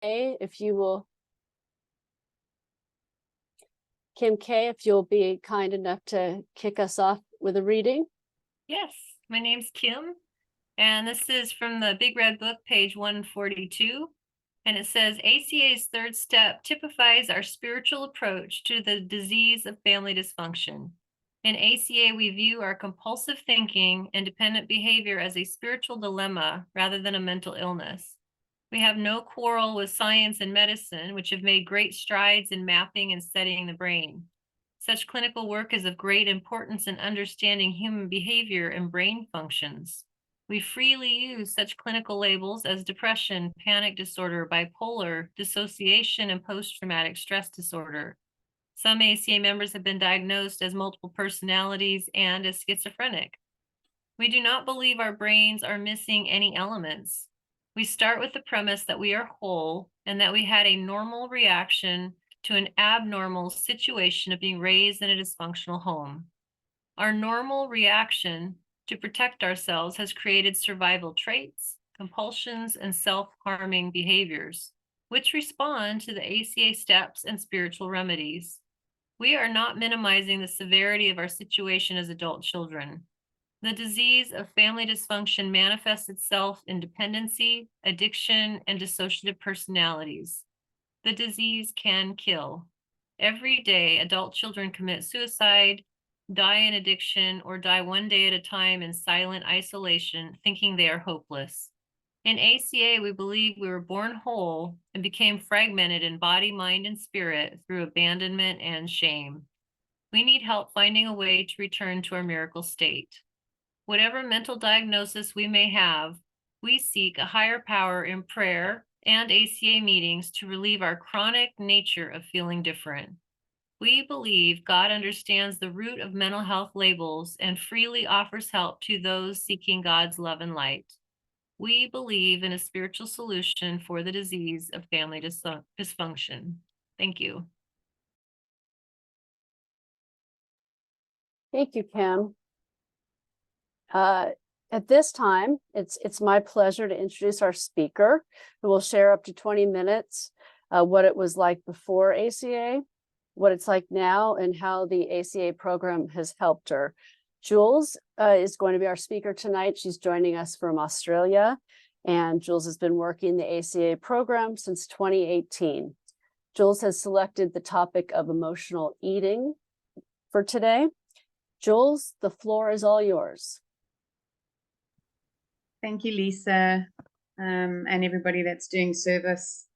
if you will, Kim K, if you'll be kind enough to kick us off with a reading. Yes, my name's Kim, and this is from the Big Red Book, page 142. And it says, ACA's third step typifies our spiritual approach to the disease of family dysfunction. In ACA, we view our compulsive thinking and dependent behavior as a spiritual dilemma rather than a mental illness. We have no quarrel with science and medicine, which have made great strides in mapping and studying the brain. Such clinical work is of great importance in understanding human behavior and brain functions. We freely use such clinical labels as depression, panic disorder, bipolar, dissociation, and post-traumatic stress disorder. Some ACA members have been diagnosed as multiple personalities and as schizophrenic. We do not believe our brains are missing any elements. We start with the premise that we are whole and that we had a normal reaction to an abnormal situation of being raised in a dysfunctional home. Our normal reaction to protect ourselves has created survival traits, compulsions, and self-harming behaviors, which respond to the ACA steps and spiritual remedies. We are not minimizing the severity of our situation as adult children. The disease of family dysfunction manifests itself in dependency, addiction, and dissociative personalities. The disease can kill. Every day, adult children commit suicide, die in addiction, or die one day at a time in silent isolation, thinking they are hopeless. In ACA, we believe we were born whole and became fragmented in body, mind, and spirit through abandonment and shame. We need help finding a way to return to our miracle state. Whatever mental diagnosis we may have, we seek a higher power in prayer and ACA meetings to relieve our chronic nature of feeling different. We believe God understands the root of mental health labels and freely offers help to those seeking God's love and light. We believe in a spiritual solution for the disease of family dysfunction. Thank you. Thank you, Kim. At this time, it's my pleasure to introduce our speaker, who will share up to 20 minutes what it was like before ACA, what it's like now, and how the ACA program has helped her. Jules is going to be our speaker tonight. She's joining us from Australia, and Jules has been working the ACA program since 2018. Jules has selected the topic of emotional eating for today. Jules, the floor is all yours. Thank you, Lisa, and everybody that's doing service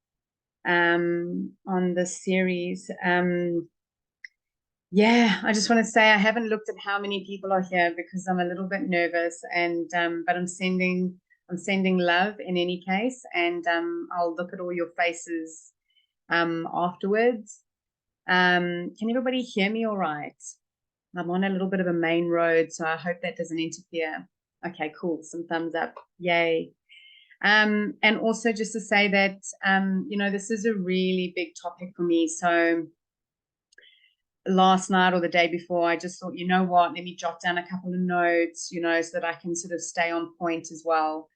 on this series. Yeah, I just want to say I haven't looked at how many people are here because I'm a little bit nervous, and but I'm sending love in any case, and I'll look at all your faces afterwards. Can everybody hear me all right? I'm on a little bit of a main road, so I hope that doesn't interfere. Okay, cool. Some thumbs up. Yay. And also just to say that, you know, this is a really big topic for me. So last night or the day before, I just thought, you know what, let me jot down a couple of notes, you know, so that I can sort of stay on point as well.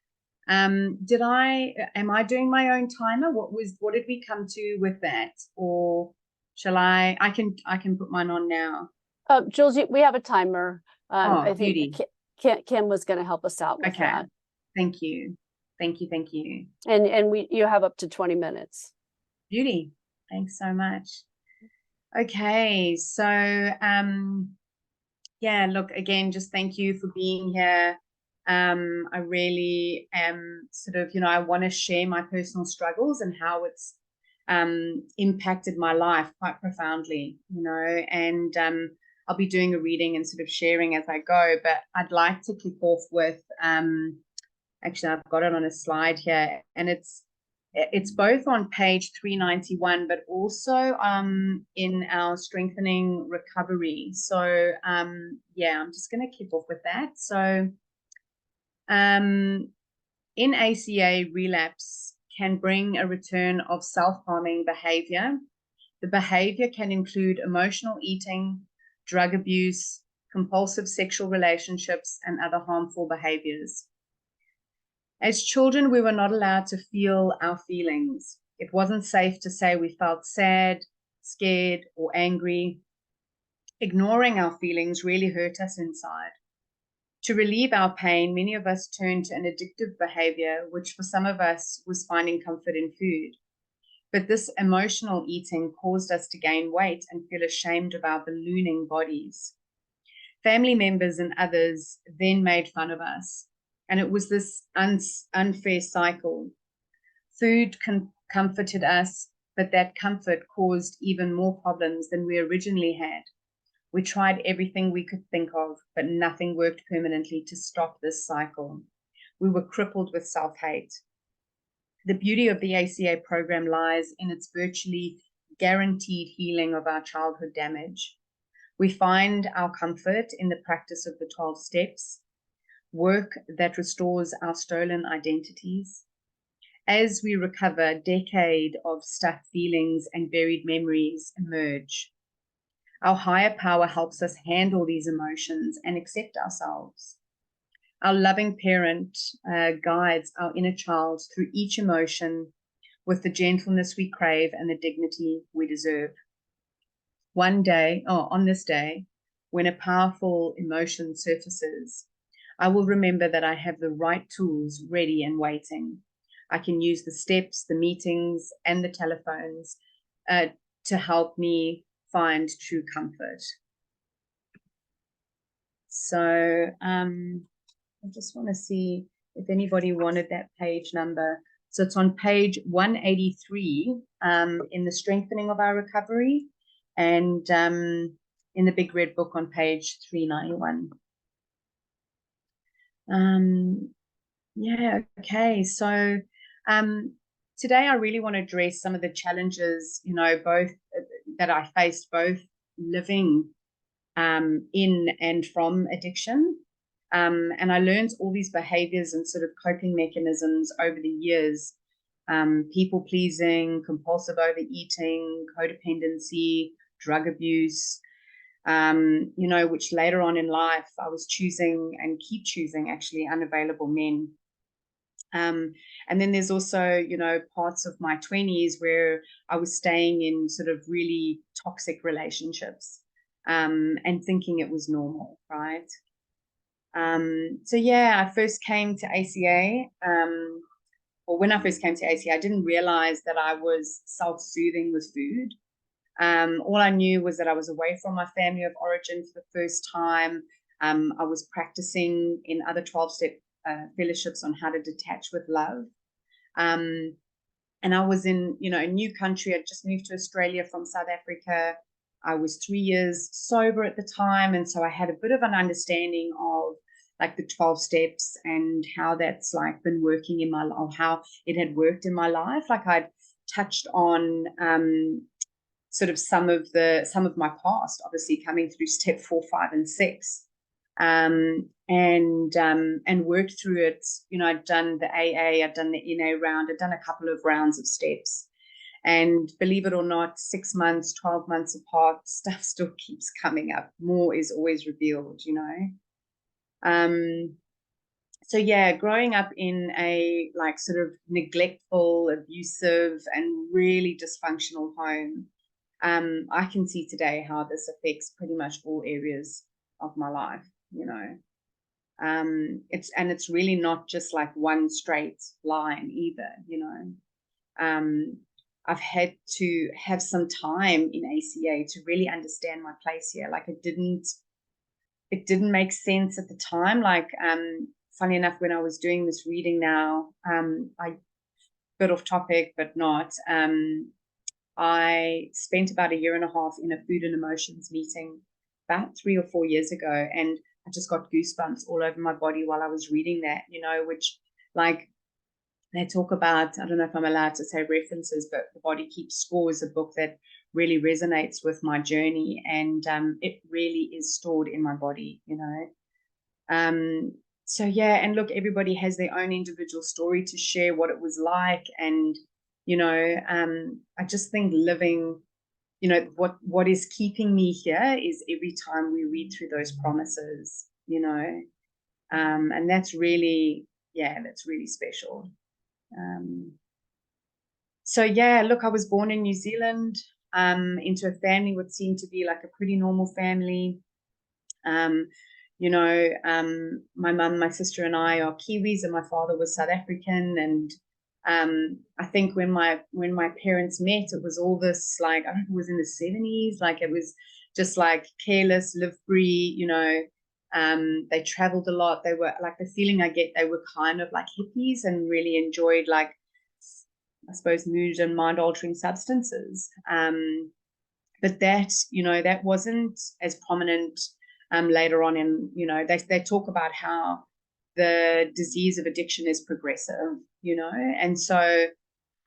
Am I doing my own timer? What did we come to with that? Or shall I can put mine on now. Jules, we have a timer. I think beauty. Kim was going to help us out with that. Thank you. Thank you. And you have up to 20 minutes. Beauty. Thanks so much. Okay, so yeah, look, again, just thank you for being here. I really am sort of, you know, I want to share my personal struggles and how it's impacted my life quite profoundly, you know, and I'll be doing a reading and sort of sharing as I go, but I'd like to kick off with, actually, I've got it on a slide here, and it's both on page 391, but also in our strengthening recovery. So yeah, I'm just going to kick off with that. So in ACA, relapse can bring a return of self-harming behavior. The behavior can include emotional eating, drug abuse, compulsive sexual relationships, and other harmful behaviors. As children, we were not allowed to feel our feelings. It wasn't safe to say we felt sad, scared, or angry. Ignoring our feelings really hurt us inside. To relieve our pain, many of us turned to an addictive behavior, which for some of us was finding comfort in food. But this emotional eating caused us to gain weight and feel ashamed of our ballooning bodies. Family members and others then made fun of us, and it was this unfair cycle. Food comforted us, but that comfort caused even more problems than we originally had. We tried everything we could think of, but nothing worked permanently to stop this cycle. We were crippled with self-hate. The beauty of the ACA program lies in its virtually guaranteed healing of our childhood damage. We find our comfort in the practice of the 12 steps, work that restores our stolen identities. As we recover, a decade of stuck feelings and buried memories emerge. Our higher power helps us handle these emotions and accept ourselves. Our loving parent guides our inner child through each emotion with the gentleness we crave and the dignity we deserve. One day, on this day, when a powerful emotion surfaces, I will remember that I have the right tools ready and waiting. I can use the steps, the meetings, and the telephones to help me find true comfort. So I just want to see if anybody wanted that page number. So it's on page 183 in the Strengthening of Our Recovery, and in the Big Red Book on page 391. Yeah, okay. So today I really want to address some of the challenges, both that I faced, both living in and from addiction. And I learned all these behaviors and sort of coping mechanisms over the years, people pleasing, compulsive overeating, codependency, drug abuse, which later on in life I was choosing and keep choosing actually unavailable men. And then there's also, parts of my 20s where I was staying in sort of really toxic relationships, and thinking it was normal, right? So yeah, I first came to ACA, or when I first came to ACA, I didn't realize that I was self-soothing with food. All I knew was that I was away from my family of origin for the first time. I was practicing in other 12-step fellowships on how to detach with love. And I was in, a new country. I'd just moved to Australia from South Africa. I was 3 years sober at the time. And so I had a bit of an understanding of like the 12 steps and how that's like been working in my life, or how it had worked in my life. Like I'd touched on sort of some of my past, obviously coming through step 4, 5, and 6. And worked through it. I'd done the AA, I'd done the NA round, I'd done a couple of rounds of steps. And believe it or not, 6 months, 12 months apart, stuff still keeps coming up. More is always revealed, So yeah, growing up in a like sort of neglectful, abusive, and really dysfunctional home, I can see today how this affects pretty much all areas of my life. It's really not just like one straight line either. I've had to have some time in ACA to really understand my place here. Like it didn't make sense at the time. Like funny enough, when I was doing this reading now, I bit off topic but not, I spent about 1.5 years in a food and emotions meeting about 3 or 4 years ago, and I just got goosebumps all over my body while I was reading that, which like they talk about, I don't know if I'm allowed to say references, but The Body Keeps Score is a book that really resonates with my journey, and it really is stored in my body, So yeah, and look, everybody has their own individual story to share what it was like, and I just think living, what is keeping me here is every time we read through those promises, and that's really special. So yeah, look, I was born in New Zealand, into a family what seemed to be like a pretty normal family. You know, my mum, my sister, and I are Kiwis, and my father was South African. And I think when my parents met, it was all this, like, I don't know if it was in the 70s, like it was just like careless, live free, you know. They traveled a lot. They were, like, the feeling I get, they were kind of like hippies and really enjoyed, like, I suppose, mood and mind altering substances. But that, you know, that wasn't as prominent later on in, you know, they talk about how the disease of addiction is progressive, you know. And so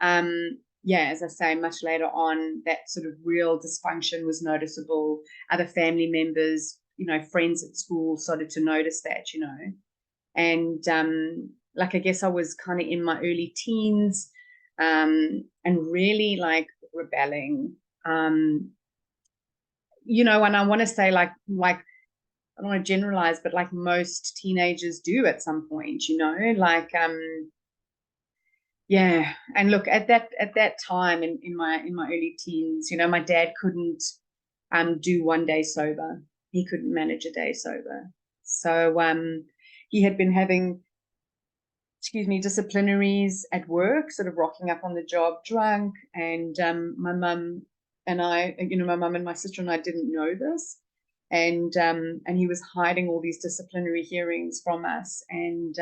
yeah, as I say, much later on, that sort of real dysfunction was noticeable. Other family members, you know, friends at school started to notice that, you know. And like, I guess I was kind of in my early teens, and really like rebelling, you know. And I want to say, like I don't want to generalize, but like most teenagers do at some point, you know, like yeah. And look, at that time in my early teens, you know, my dad couldn't do one day sober. He couldn't manage a day sober. So he had been having, excuse me, disciplinaries at work, sort of rocking up on the job drunk. And my mum and I, you know, my mum and my sister and I didn't know this. And he was hiding all these disciplinary hearings from us. And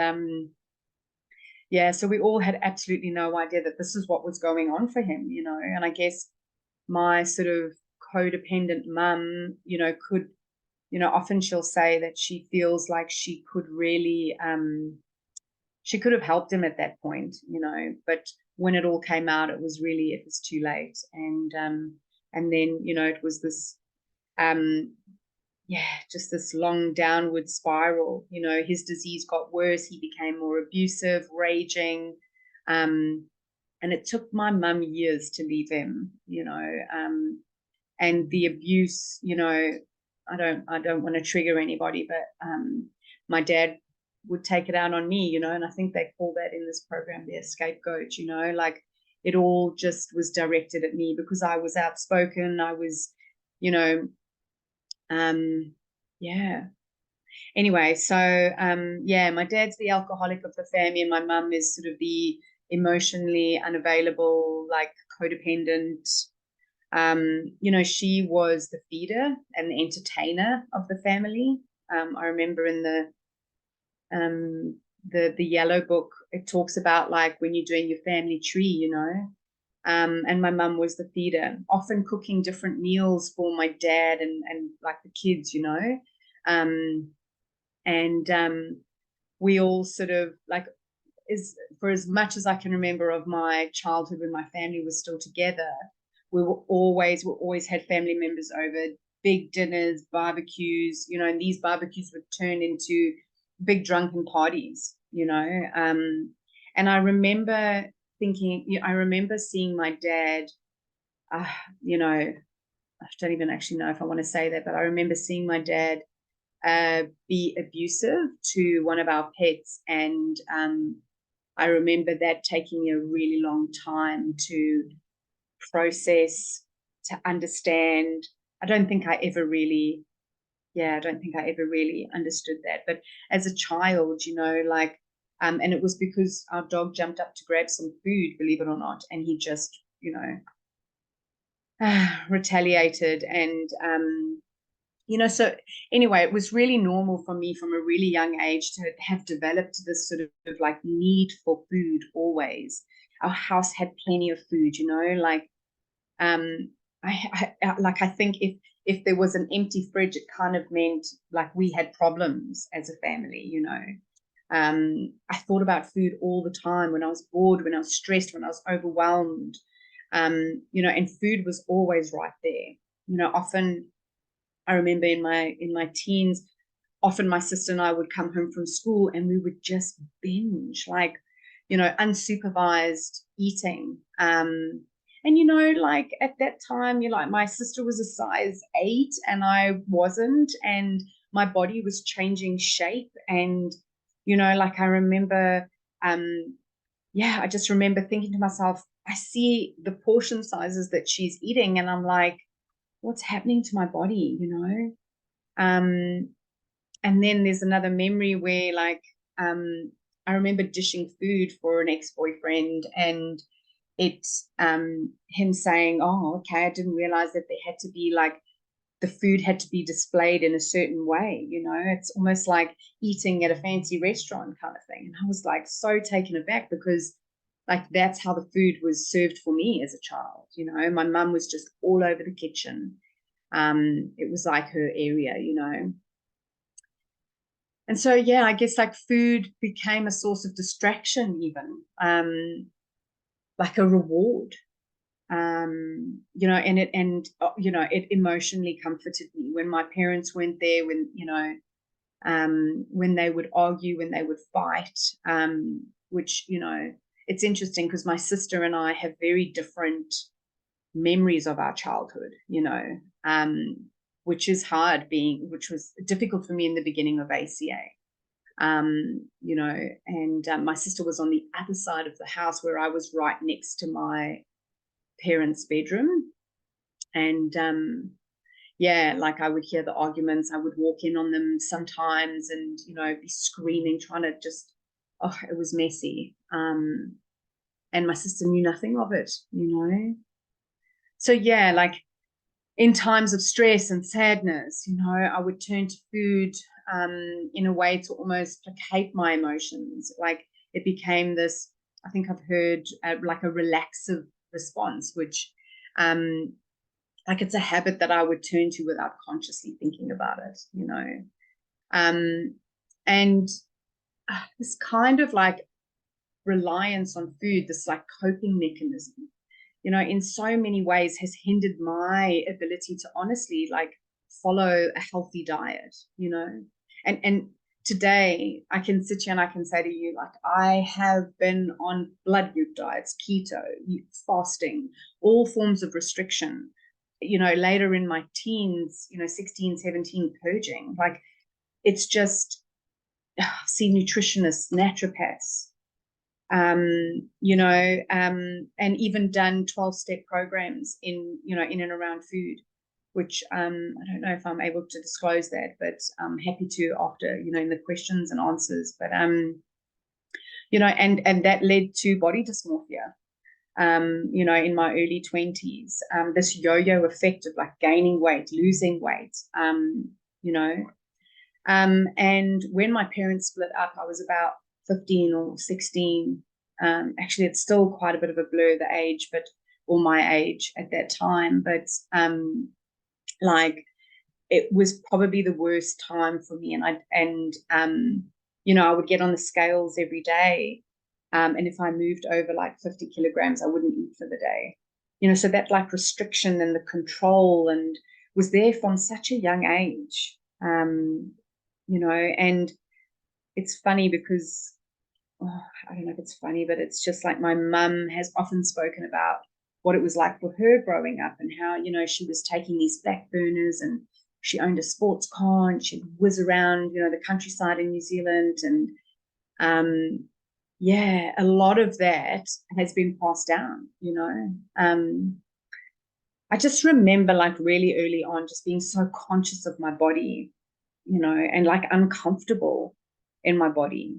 yeah, so we all had absolutely no idea that this is what was going on for him, you know. And I guess my sort of codependent mum, you know, could, you know, often she'll say that she feels like she could really she could have helped him at that point, you know, but when it all came out, it was too late. And then, you know, it was this yeah, just this long downward spiral. You know, his disease got worse. He became more abusive, raging. And it took my mum years to leave him, you know. And the abuse, you know, I don't want to trigger anybody, but my dad would take it out on me, you know. And I think they call that in this program their scapegoat, you know, like it all just was directed at me because I was outspoken. I was, you know, yeah. Anyway, so yeah, my dad's the alcoholic of the family, and my mum is sort of the emotionally unavailable, like codependent. You know, she was the feeder and the entertainer of the family. I remember in the yellow book, it talks about like when you're doing your family tree, you know. And my mum was the feeder, often cooking different meals for my dad and like the kids, you know. And we all sort of like, for as much as I can remember of my childhood when my family was still together, we always had family members over, big dinners, barbecues, you know. And these barbecues would turn into big drunken parties, you know. And I remember thinking, you know, I remember seeing my dad, you know, I don't even actually know if I want to say that, but I remember seeing my dad be abusive to one of our pets. And I remember that taking me a really long time to process, to understand. I don't think I ever really understood that. But as a child, you know, like, and it was because our dog jumped up to grab some food, believe it or not, and he just, you know, retaliated. And you know, so anyway, it was really normal for me from a really young age to have developed this sort of like need for food always. Our house had plenty of food, you know, like I think if there was an empty fridge, it kind of meant like we had problems as a family, you know. I thought about food all the time when I was bored, when I was stressed, when I was overwhelmed, you know, and food was always right there. You know, often I remember in my teens, often my sister and I would come home from school and we would just binge, like, you know, unsupervised eating. And, you know, like at that time, you know, like my sister was a size 8 and I wasn't, and my body was changing shape. And, you know, like I remember, yeah, I just remember thinking to myself, I see the portion sizes that she's eating, and I'm like, what's happening to my body, you know? And then there's another memory where, like, I remember dishing food for an ex-boyfriend, and it's him saying, oh, okay, I didn't realize that there had to be, like, the food had to be displayed in a certain way, you know? It's almost like eating at a fancy restaurant kind of thing. And I was like so taken aback, because like that's how the food was served for me as a child, you know? My mum was just all over the kitchen. It was like her area, you know? And so, yeah, I guess like food became a source of distraction, even like a reward, you know, and it emotionally comforted me when my parents weren't there, when, you know, when they would argue, when they would fight, which, you know, it's interesting because my sister and I have very different memories of our childhood, you know, which was difficult for me in the beginning of ACA. You know, and my sister was on the other side of the house, where I was right next to my parents' bedroom. And yeah, like I would hear the arguments, I would walk in on them sometimes, and, you know, be screaming, trying to just, oh, it was messy. And my sister knew nothing of it, you know. So yeah, like in times of stress and sadness, you know, I would turn to food in a way to almost placate my emotions. Like it became this, I think I've heard like a relaxive response, which like it's a habit that I would turn to without consciously thinking about it, you know. And this kind of like reliance on food, this like coping mechanism, you know, in so many ways has hindered my ability to honestly like follow a healthy diet, you know. And today I can sit here and I can say to you, like, I have been on blood group diets, keto, fasting, all forms of restriction, you know, later in my teens, you know, 16, 17, purging. Like it's just, I've seen nutritionists, naturopaths, you know, and even done 12-step programs in, you know, in and around food, which I don't know if I'm able to disclose that, but I'm happy to after, you know, in the questions and answers. But you know, and that led to body dysmorphia, you know, in my early 20s, this yo-yo effect of like gaining weight, losing weight, you know. And when my parents split up, I was about 15 or 16. Actually, it's still quite a bit of a blur, the age, or my age at that time. But like it was probably the worst time for me. And you know, I would get on the scales every day. And if I moved over like 50 kilograms, I wouldn't eat for the day. You know, so that like restriction and the control and was there from such a young age. You know, and it's funny because, oh, I don't know if it's funny, but it's just like my mum has often spoken about what it was like for her growing up and how, you know, she was taking these back burners and she owned a sports car and she'd whiz around, you know, the countryside in New Zealand. And yeah, a lot of that has been passed down, you know. I just remember like really early on just being so conscious of my body, you know, and like uncomfortable in my body,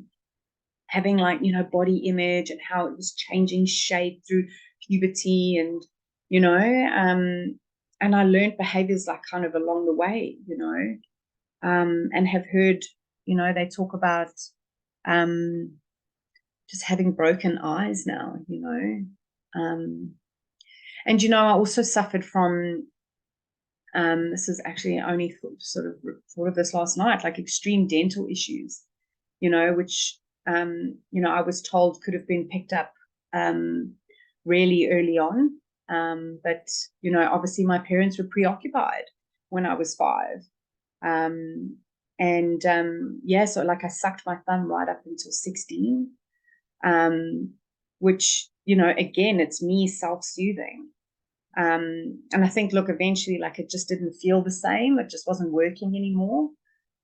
having like, you know, body image and how it was changing shape through puberty and, you know, and I learned behaviors like kind of along the way, you know, and have heard, you know, they talk about just having broken eyes now, you know. And, you know, I also suffered from, this is actually only sort of thought of this last night, like extreme dental issues, you know, which, you know, I was told could have been picked up really early on. But, you know, obviously my parents were preoccupied when I was 5. And yeah, so like I sucked my thumb right up until 16, which, you know, again, it's me self-soothing. And I think, look, eventually, like it just didn't feel the same. It just wasn't working anymore.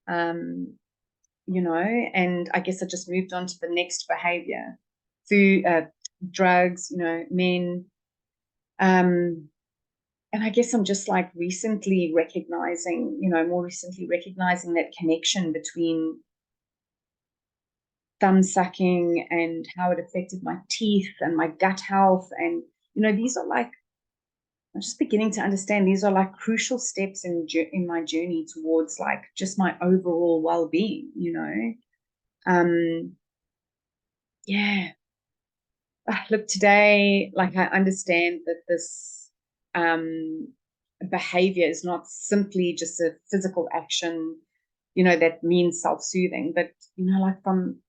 You know, and I guess I just moved on to the next behavior, food, drugs, men. And I guess I'm just like more recently recognizing that connection between thumb sucking and how it affected my teeth and my gut health. And, these are like, I'm just beginning to understand these are like crucial steps in my journey towards like just my overall well-being, yeah. Look, today, like I understand that this behavior is not simply just a physical action, that means self-soothing, but, like from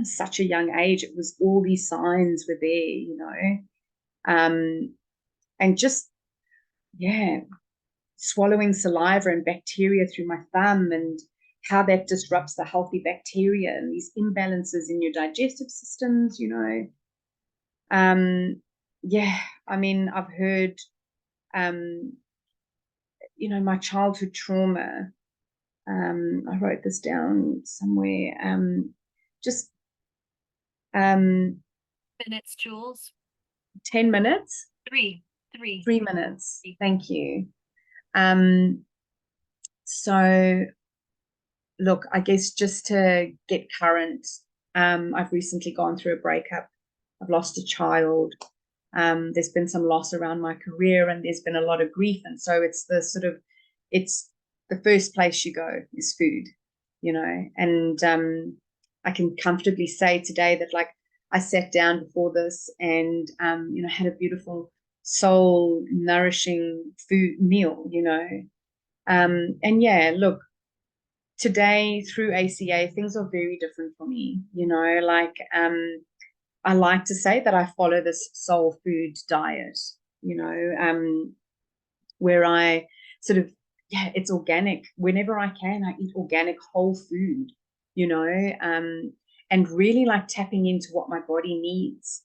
such a young age, it was all these signs were there, and just, yeah, swallowing saliva and bacteria through my thumb and how that disrupts the healthy bacteria and these imbalances in your digestive systems, yeah, I mean, I've heard, my childhood trauma. I wrote this down somewhere. Just Minutes, Jules. 10 minutes. 3 minutes. Thank you. So look, I guess just to get current, I've recently gone through a breakup. I've lost a child. There's been some loss around my career, and there's been a lot of grief. And so it's the first place you go is food, and I can comfortably say today that like I sat down before this and, had a beautiful soul nourishing food meal, and yeah, look, today through ACA, things are very different for me, like, I like to say that I follow this soul food diet, where I sort of, it's organic. Whenever I can, I eat organic whole food, and really like tapping into what my body needs,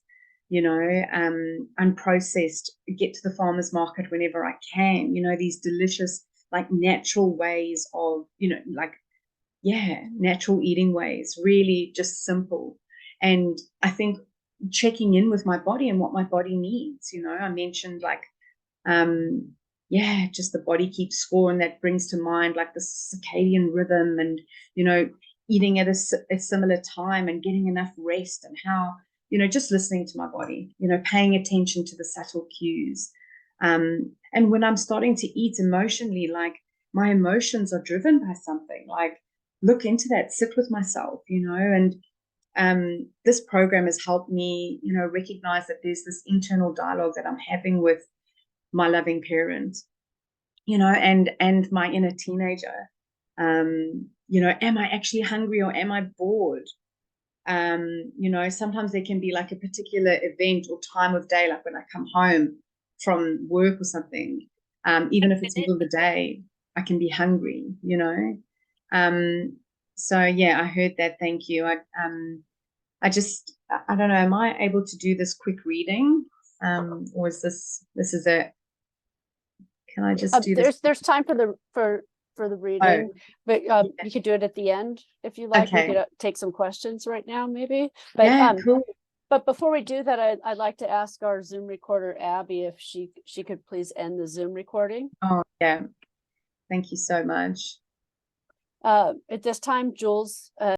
unprocessed, get to the farmer's market whenever I can, these delicious, like natural ways of, like, natural eating ways, really just simple. And I think checking in with my body and what my body needs, I mentioned like, just the body keeps score, and that brings to mind like the circadian rhythm and, eating at a similar time and getting enough rest, and how, just listening to my body, paying attention to the subtle cues. And when I'm starting to eat emotionally, like my emotions are driven by something, like look into that, sit with myself, and this program has helped me, recognize that there's this internal dialogue that I'm having with my loving parent, and my inner teenager. Am I actually hungry or am I bored? Sometimes there can be like a particular event or time of day, like when I come home from work or something, even if it's middle of the day, I can be hungry, so yeah, I heard that. Thank you. I don't know, am I able to do this quick reading? Or is this is it? Can I just do this? There's time for the reading, but you could do it at the end if you like. Okay. We could take some questions right now, maybe. But yeah, cool. But before we do that, I'd like to ask our Zoom recorder, Abby, if she could please end the Zoom recording. Oh yeah, thank you so much. At this time, Jules